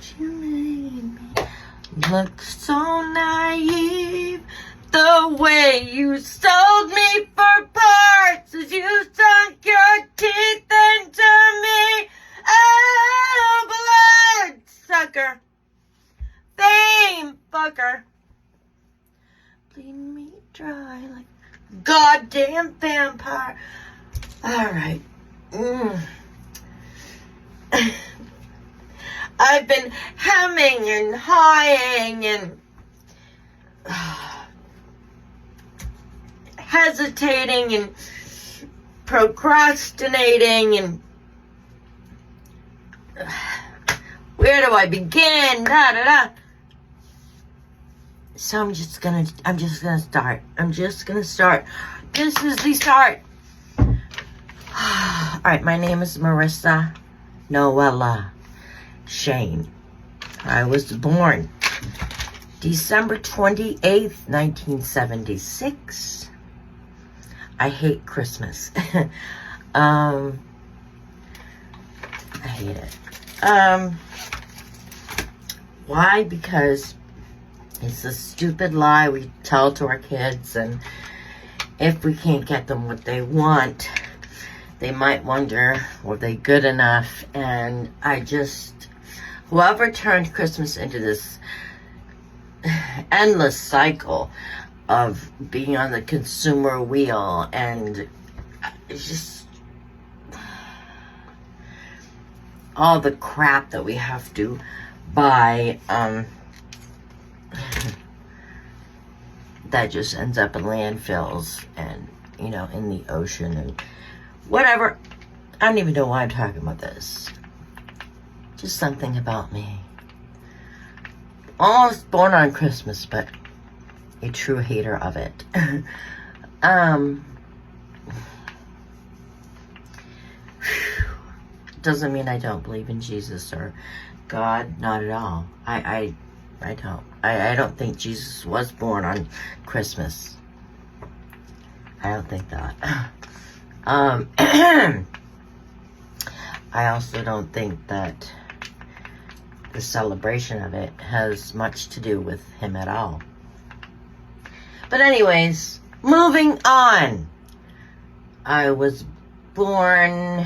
You made me look so naive. The way you sold me for parts as you sunk your teeth into me. Oh, blood sucker. Fame fucker. Bleeding me dry like a goddamn vampire. Alright. I've been hemming and hawing and hesitating and procrastinating and where do I begin? Da da da. So I'm just gonna start. This is the start. Alright, my name is Marisanoella Shane. I was born December 28th, 1976. I hate Christmas. I hate it. Why? Because it's a stupid lie we tell to our kids, and if we can't get them what they want, they might wonder, were they good enough? And whoever turned Christmas into this endless cycle of being on the consumer wheel, and it's just all the crap that we have to buy, that just ends up in landfills and, in the ocean and whatever. I don't even know why I'm talking about this. Just something about me. Almost born on Christmas, but a true hater of it. Doesn't mean I don't believe in Jesus or God, not at all. I don't. I don't think Jesus was born on Christmas. I don't think that. I also don't think that the celebration of it has much to do with him at all. But anyways, moving on. I was born,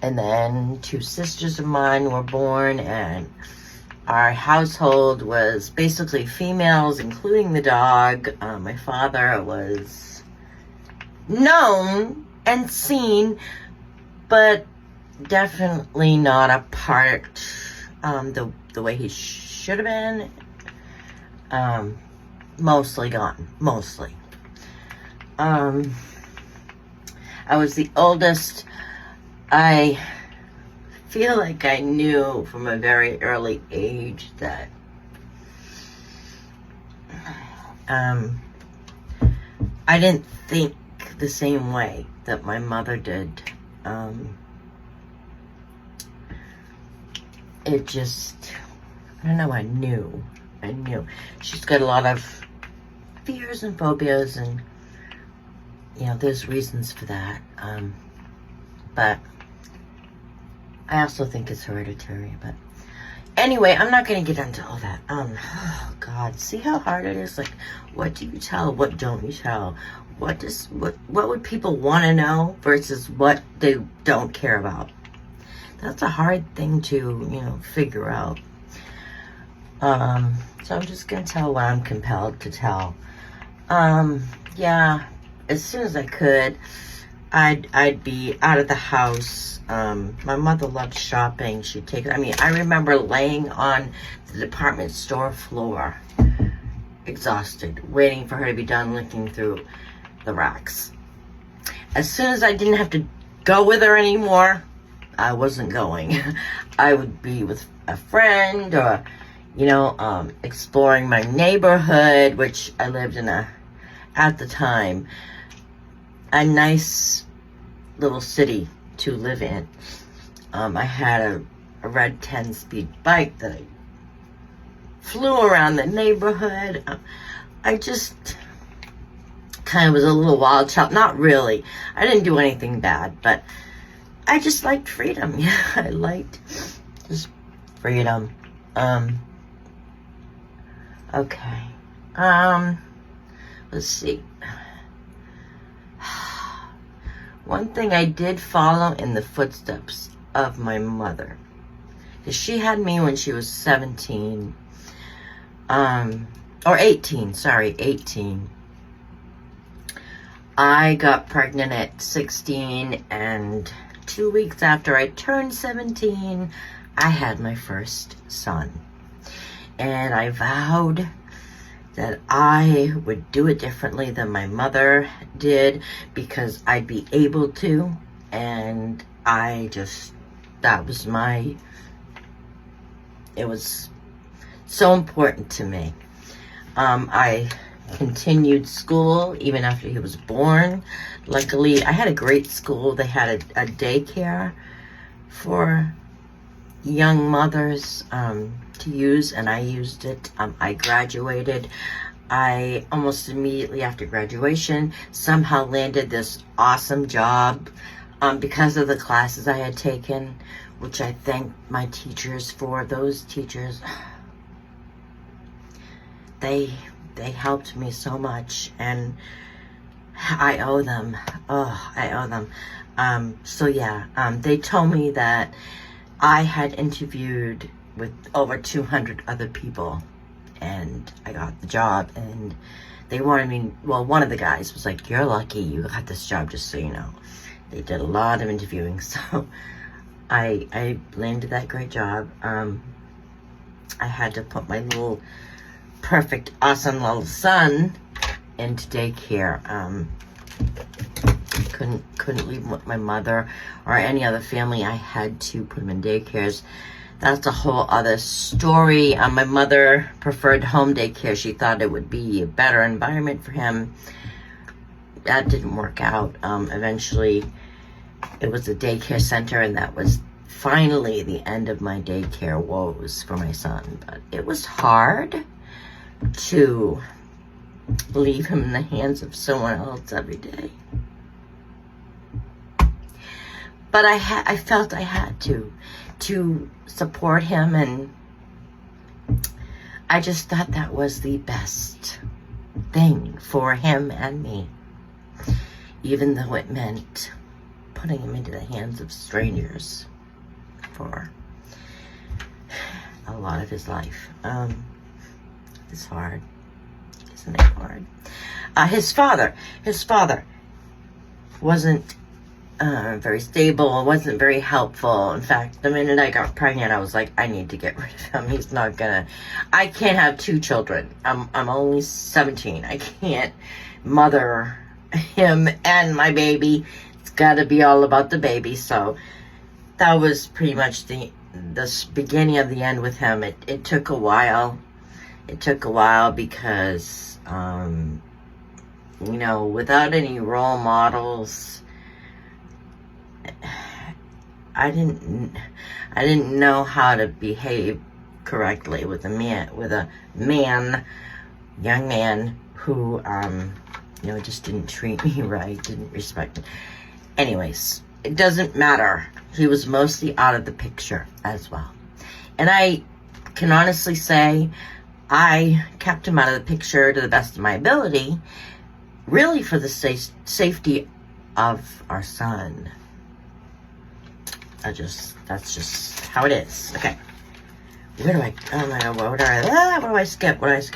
and then two sisters of mine were born, and our household was basically females, including the dog. My father was known and seen, but definitely not a part the way he should have been. Mostly gone. Mostly. I was the oldest. I feel like I knew from a very early age that I didn't think the same way that my mother did. It just, I don't know, I knew. She's got a lot of fears and phobias, and there's reasons for that. But I also think it's hereditary. But anyway, I'm not going to get into all that. Oh God, see how hard it is? Like, what do you tell? What don't you tell? What would people want to know versus what they don't care about? That's a hard thing to, figure out. So I'm just going to tell what I'm compelled to tell. Yeah, as soon as I could, I'd be out of the house. My mother loved shopping. She'd take it. I remember laying on the department store floor, exhausted, waiting for her to be done looking through the racks. As soon as I didn't have to go with her anymore, I wasn't going. I would be with a friend, or exploring my neighborhood, which I lived in at the time, a nice little city to live in. I had a red 10-speed bike that I flew around the neighborhood. I just kind of was a little wild child. Not really. I didn't do anything bad, but I just liked freedom. Yeah, I liked just freedom. Okay. Let's see. One thing I did follow in the footsteps of my mother, because she had me when she was 17, or 18, sorry, 18. I got pregnant at 16, and 2 weeks after I turned 17, I had my first son. And I vowed that I would do it differently than my mother did, because I'd be able to, and that was it was so important to me. I continued school even after he was born. Luckily, I had a great school. They had a daycare for young mothers to use, and I used it. I graduated. I almost immediately after graduation somehow landed this awesome job because of the classes I had taken, which I thank my teachers for. Those teachers, they helped me so much, and I owe them. Oh, I owe them. So yeah, they told me that I had interviewed with over 200 other people, and I got the job, and they wanted me, well, one of the guys was like, "You're lucky you got this job, just so you know." They did a lot of interviewing, so I landed that great job. I had to put my little perfect, awesome little son into daycare. Couldn't leave him with my mother or any other family. I had to put him in daycares. That's a whole other story. My mother preferred home daycare. She thought it would be a better environment for him. That didn't work out. Eventually, it was a daycare center, and that was finally the end of my daycare woes for my son. But it was hard to leave him in the hands of someone else every day. But I felt I had to support him, and I just thought that was the best thing for him and me, even though it meant putting him into the hands of strangers for a lot of his life. It's hard. Isn't it hard? His father wasn't very stable, wasn't very helpful. In fact, the minute I got pregnant, I was like, I need to get rid of him. He's not gonna, I can't have two children. I'm only 17. I can't mother him and my baby. It's gotta be all about the baby. So that was pretty much the beginning of the end with him. It took a while. It took a while because, without any role models, I didn't know how to behave correctly with a young man who, just didn't treat me right, didn't respect me. Anyways, it doesn't matter. He was mostly out of the picture as well. And I can honestly say I kept him out of the picture to the best of my ability, really for the safety of our son. That's just how it is. Okay. Where do I, oh my God, what do I skip? Let's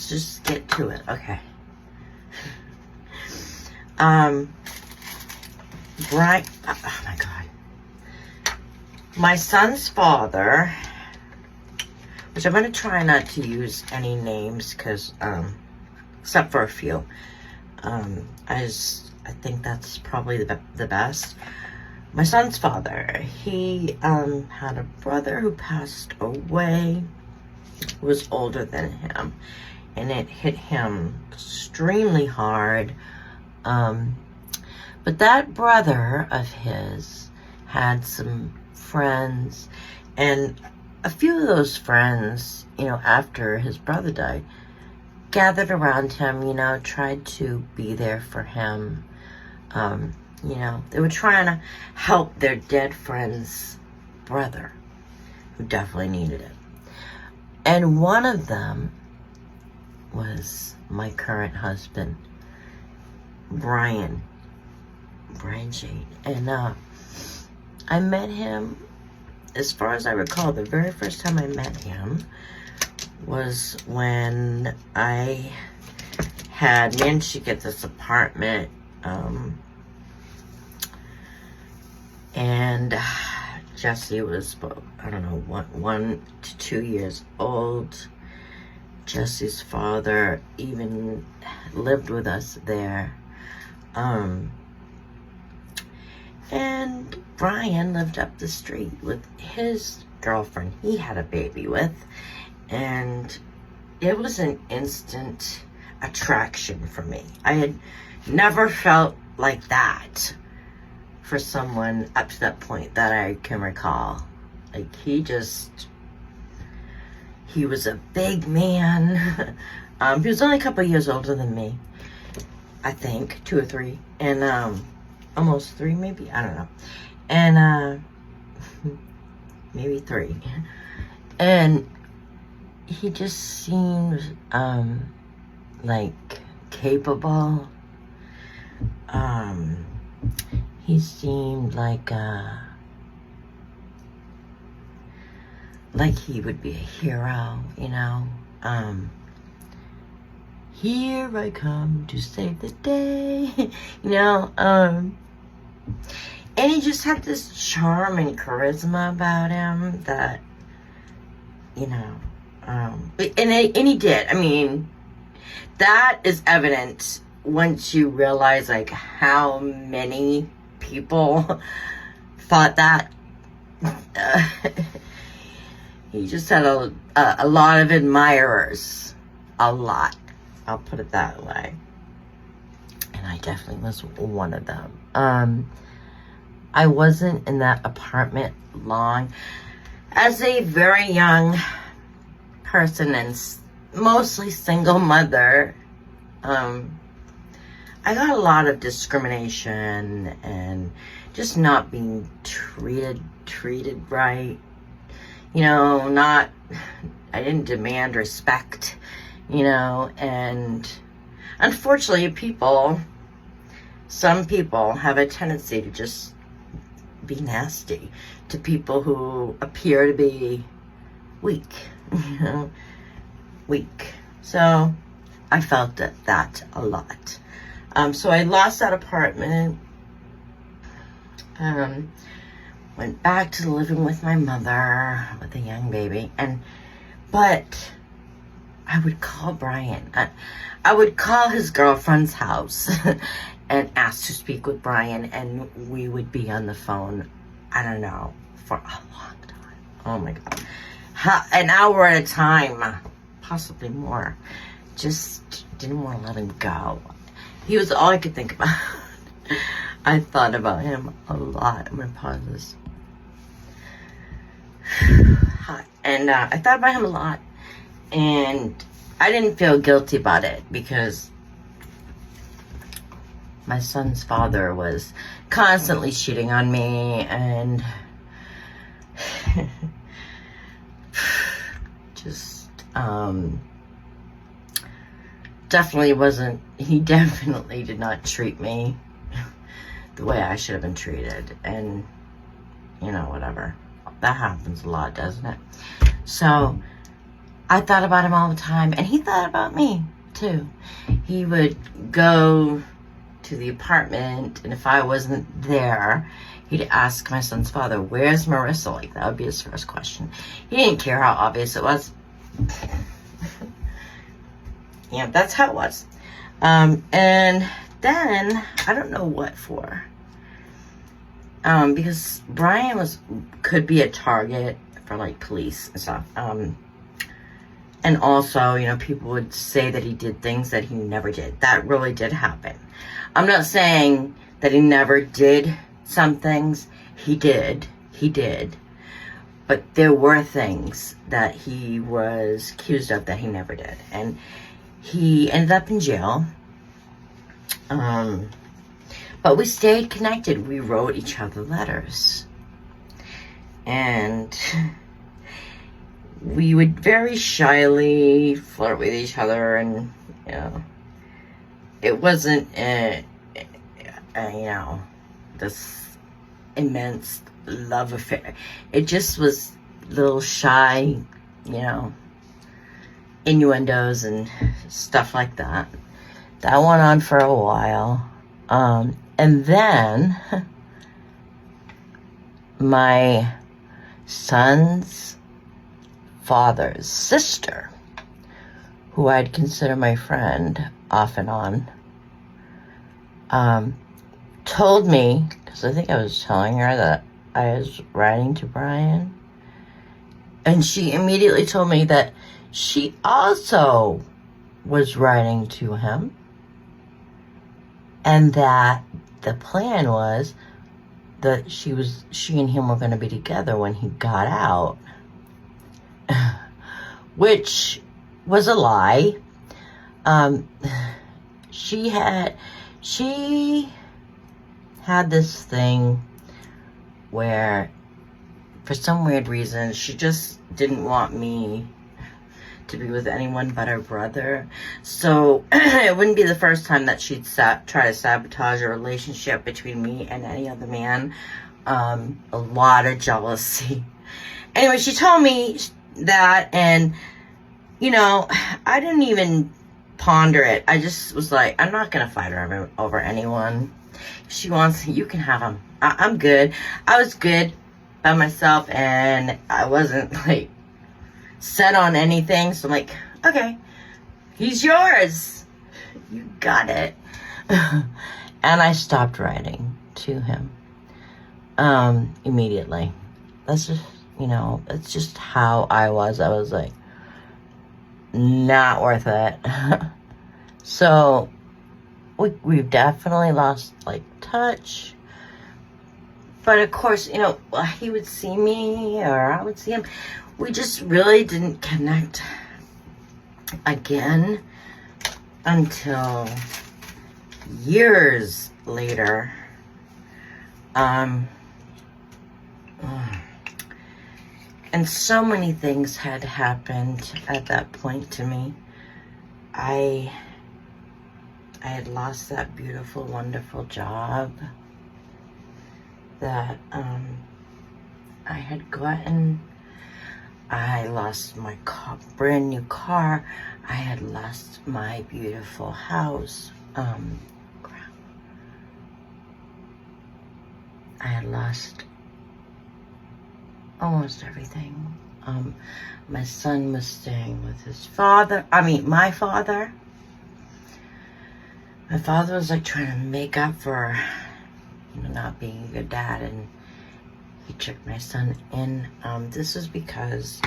just get to it. Okay. Right, oh my God. My son's father, which I'm going to try not to use any names because, except for a few. I think that's probably the best. My son's father, he had a brother who passed away, who was older than him, and it hit him extremely hard. But that brother of his had some friends, and a few of those friends, after his brother died, gathered around him, tried to be there for him. You know, they were trying to help their dead friend's brother, who definitely needed it. And one of them was my current husband, Brian Shade. And I met him, as far as I recall, the very first time I met him was when I had managed to get this apartment, and Jesse was, I don't know, 1 to 2 years old. Jesse's father even lived with us there. And Brian lived up the street with his girlfriend he had a baby with. And it was an instant attraction for me. I had never felt like that for someone up to that point that I can recall. Like, he was a big man. He was only a couple years older than me, I think, 2 or 3, and almost 3 maybe, I don't know, and maybe 3, and he just seemed like capable. He seemed like he would be a hero, you know. Here I come to save the day, you know. And he just had this charm and charisma about him that, you know, and he did. I mean, that is evident once you realize, like, how many people thought that. He just had a lot of admirers. A lot. I'll put it that way. And I definitely was one of them. I wasn't in that apartment long. As a very young person and mostly single mother, I got a lot of discrimination and just not being treated right. You know, I didn't demand respect, you know, and unfortunately some people have a tendency to just be nasty to people who appear to be weak, you know, weak. So I felt that a lot. So I lost that apartment, went back to living with my mother with a young baby, but I would call Brian. I would call his girlfriend's house and ask to speak with Brian, and we would be on the phone, I don't know, for a long time. Oh my God. An hour at a time, possibly more. Just didn't want to let him go. He was all I could think about. I thought about him a lot. I'm gonna pause this. And I thought about him a lot, and I didn't feel guilty about it because my son's father was constantly cheating on me, and just he definitely did not treat me the way I should have been treated. And, you know, whatever. That happens a lot, doesn't it? So I thought about him all the time, and he thought about me too. He would go to the apartment, and if I wasn't there, he'd ask my son's father, "Where's Marissa?" Like, that would be his first question. He didn't care how obvious it was. Yeah, that's how it was. And then I don't know what for. Because Brian could be a target for, like, police and stuff. And also, you know, people would say that he did things that he never did. That really did happen. I'm not saying that he never did some things. He did. But there were things that he was accused of that he never did. And he ended up in jail. But we stayed connected. We wrote each other letters. And we would very shyly flirt with each other, and, you know, it wasn't, you know, this immense love affair. It just was little shy, you know, innuendos and stuff like that. That went on for a while. And then my son's father's sister, who I'd consider my friend off and on, told me, because I think I was telling her that I was writing to Brian, and she immediately told me that she also was writing to him, and that the plan was that she and him were going to be together when he got out, which was a lie. She had this thing where, for some weird reason, she just didn't want me to be with anyone but her brother. So it wouldn't be the first time that she'd try to sabotage a relationship between me and any other man. A lot of jealousy. Anyway, she told me that, and, you know, I didn't even ponder it. I just was like, I'm not going to fight her over anyone. If she wants, you can have him. I'm good. I was good by myself, and I wasn't, like, set on anything. So I'm like, okay, he's yours. You got it. And I stopped writing to him immediately. That's just, you know, that's just how I was. I was like, not worth it. So we've definitely lost, like, touch. But of course, you know, he would see me or I would see him. We just really didn't connect again until years later. And so many things had happened at that point to me. I had lost that beautiful, wonderful job that I had gotten. I lost my brand new car. I had lost my beautiful house. I had lost almost everything. My son was staying with his father. My father. My father was like trying to make up for, you know, not being a good dad, and he checked my son in. This is because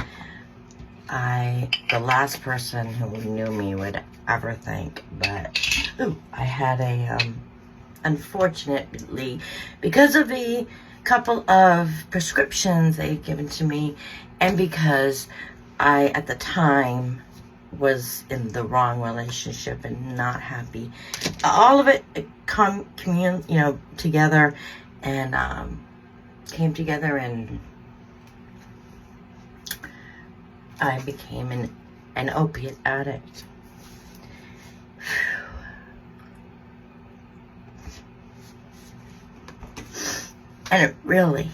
the last person who knew me would ever think, but I had unfortunately, because of a couple of prescriptions they had given to me, and because I, at the time, was in the wrong relationship and not happy. All of it together, and came together, and I became an opiate addict. And it really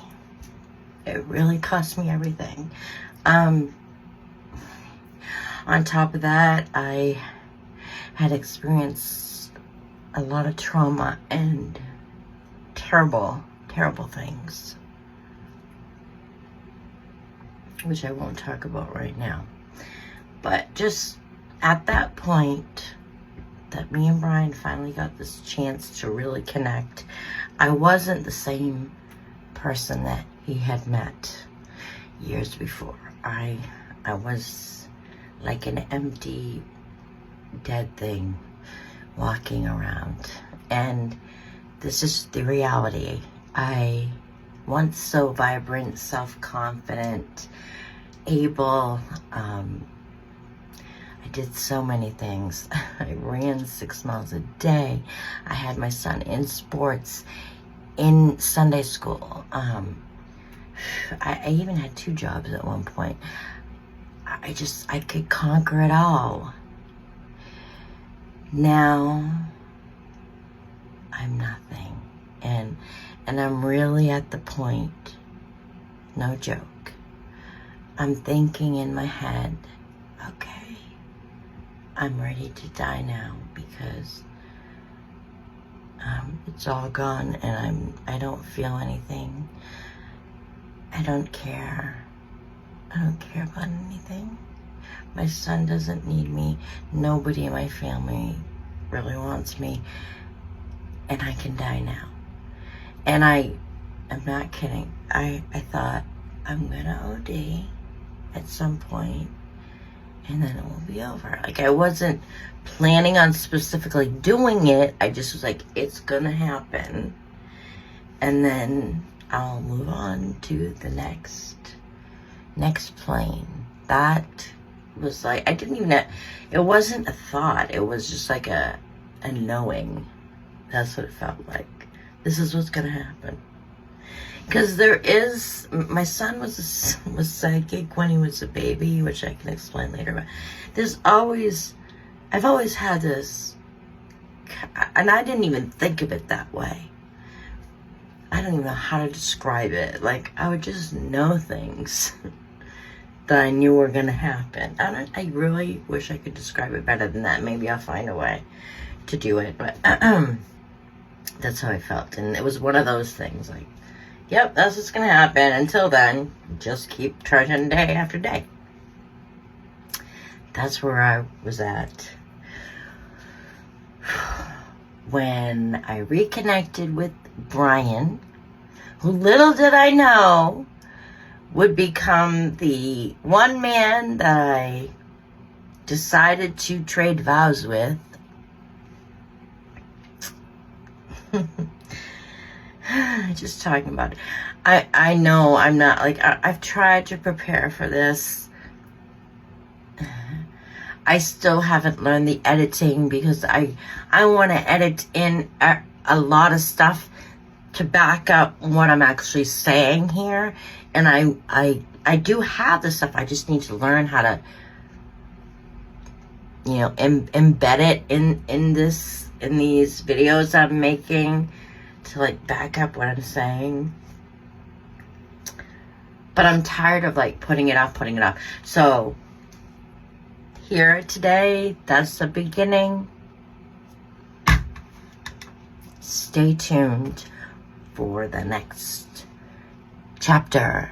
cost me everything. On top of that, I had experienced a lot of trauma and terrible, terrible things, which I won't talk about right now. But just at that point that me and Brian finally got this chance to really connect, I wasn't the same person that he had met years before. I was like an empty, dead thing walking around. And this is the reality. I, once so vibrant, self-confident, able, I I did so many things. I ran 6 miles a day. I had my son in sports, in Sunday school. I even had 2 jobs at one point. I could conquer it all. Now, I'm nothing. And I'm really at the point, no joke, I'm thinking in my head, okay, I'm ready to die now because it's all gone and I don't feel anything. I don't care. I don't care about anything. My son doesn't need me. Nobody in my family really wants me. And I can die now. And I'm not kidding. I thought, I'm gonna OD at some point, and then it will be over. Like, I wasn't planning on specifically doing it. I just was like, it's gonna happen. And then I'll move on to the next plane. That was like, I didn't even have, it wasn't a thought. It was just like a knowing. That's what it felt like. This is what's gonna happen. Because my son was psychic when he was a baby, which I can explain later, but I've always had this, and I didn't even think of it that way. I don't even know how to describe it. Like, I would just know things that I knew were gonna happen. I really wish I could describe it better than that. Maybe I'll find a way to do it, but that's how I felt. And it was one of those things, like, yep, that's what's gonna happen. Until then, just keep trudging day after day. That's where I was at when I reconnected with Brian, who, little did I know, would become the one man that I decided to trade vows with. Just talking about it. I know I'm not, like, I've tried to prepare for this. I still haven't learned the editing because I want to edit in a lot of stuff to back up what I'm actually saying here. And I do have the stuff. I just need to learn how to, you know, embed it in these videos I'm making to, like, back up what I'm saying. But I'm tired of, like, putting it off. So here today, that's the beginning. Stay tuned for the next chapter.